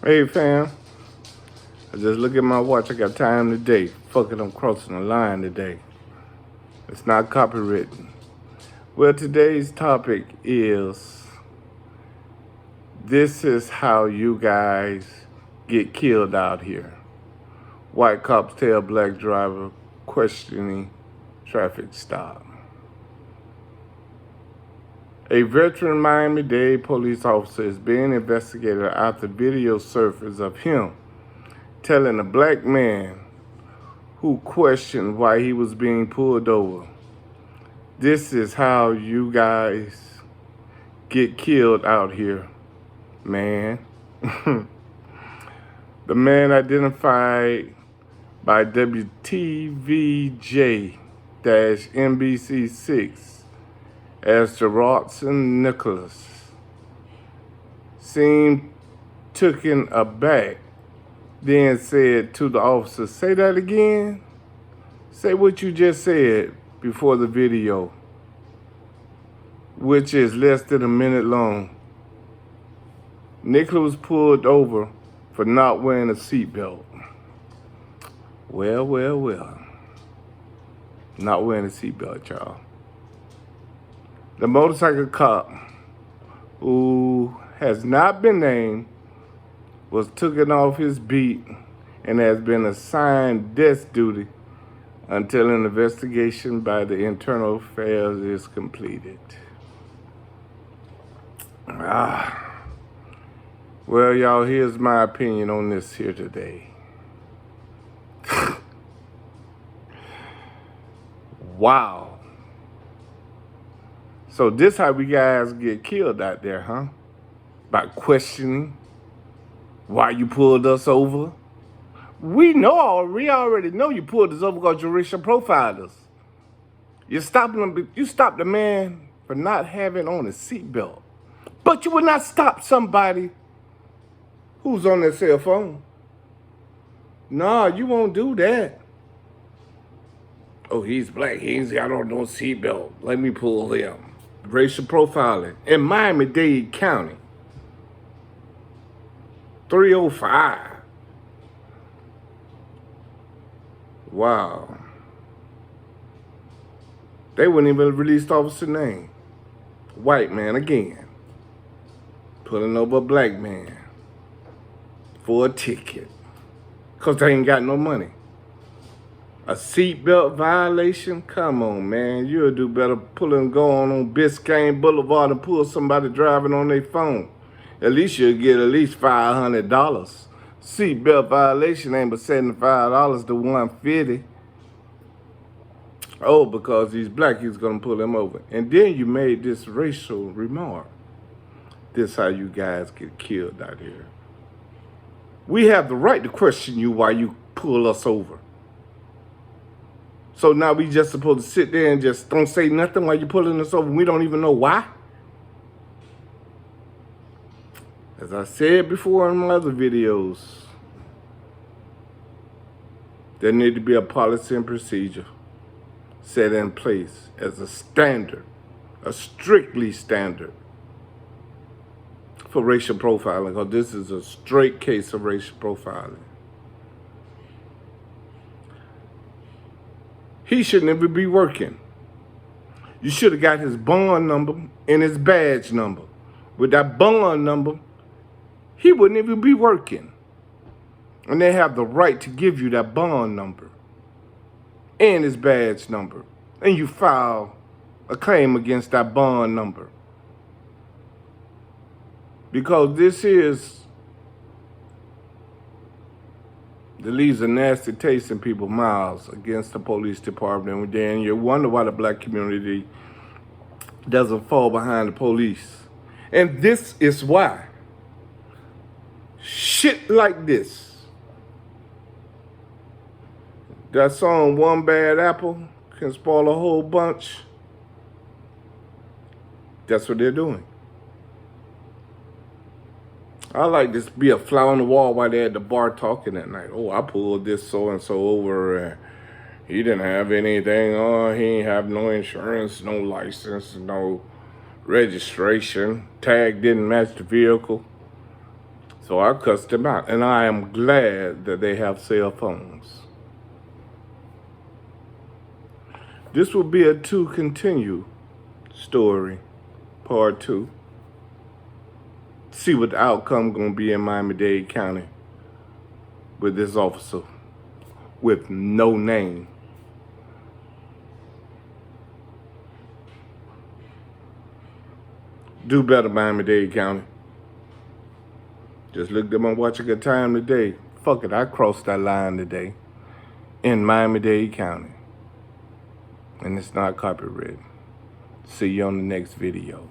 Hey fam, I just look at my watch. I got time today. Fuck it, I'm crossing the line today. It's not copywritten. Well, today's topic is this is how you guys get killed out here. White cops tell black driver questioning traffic stop. A veteran Miami-Dade police officer is being investigated after video surfaced of him telling a black man who questioned why he was being pulled over. This is how you guys get killed out here, man. The man identified by WTVJ-NBC6 as Gerardson Nicholas seemed taken aback, then said to the officer, "Say that again. Say what you just said before the video," which is less than a minute long. Nicholas was pulled over for not wearing a seatbelt. Well. Not wearing a seatbelt, y'all. The motorcycle cop, who has not been named, was taken off his beat and has been assigned desk duty until an investigation by the Internal Affairs is completed. Well, y'all, here's my opinion on this here today. Wow. So this how we guys get killed out there, huh? By questioning why you pulled us over. We already know you pulled us over because you racial profiled us. You stopped the man for not having on a seatbelt. But you would not stop somebody who's on their cell phone. Nah, you won't do that. Oh, he's black. He ain't got on no seatbelt. Let me pull him. Racial profiling in Miami-Dade County. 305. Wow. They wouldn't even release the officer's name. White man again. Pulling over a black man for a ticket. Because they ain't got no money. A seatbelt violation? Come on, man. You'll do better going on Biscayne Boulevard and pull somebody driving on their phone. At least you'll get at least $500. Seatbelt violation ain't but $75 to $150. Oh, because he's black, he's gonna pull him over. And then you made this racial remark. This how you guys get killed out here. We have the right to question you while you pull us over. So now we just supposed to sit there and just don't say nothing while you're pulling us over. We don't even know why. As I said before in my other videos, there need to be a policy and procedure set in place as a standard, a strictly standard for racial profiling, because this is a straight case of racial profiling. He shouldn't even be working. You should have got his bond number and his badge number. With that bond number, he wouldn't even be working. And they have the right to give you that bond number and his badge number. And you file a claim against that bond number. Because this is, it leaves a nasty taste in people's mouths against the police department. And then you wonder why the black community doesn't fall behind the police. And this is why. Shit like this. That song, One Bad Apple Can Spoil a Whole Bunch. That's what they're doing. I like this be a fly on the wall while they're at the bar talking that night. Oh, I pulled this so-and-so over and he didn't have anything on. He ain't have no insurance, no license, no registration. Tag didn't match the vehicle. So I cussed them out, and I am glad that they have cell phones. This will be a to continue story, part 2. See what the outcome gonna be in Miami-Dade County with this officer with no name. Do better, Miami-Dade County. Just looked at my watch a good time today. Fuck it, I crossed that line today in Miami-Dade County. And it's not copyrighted. See you on the next video.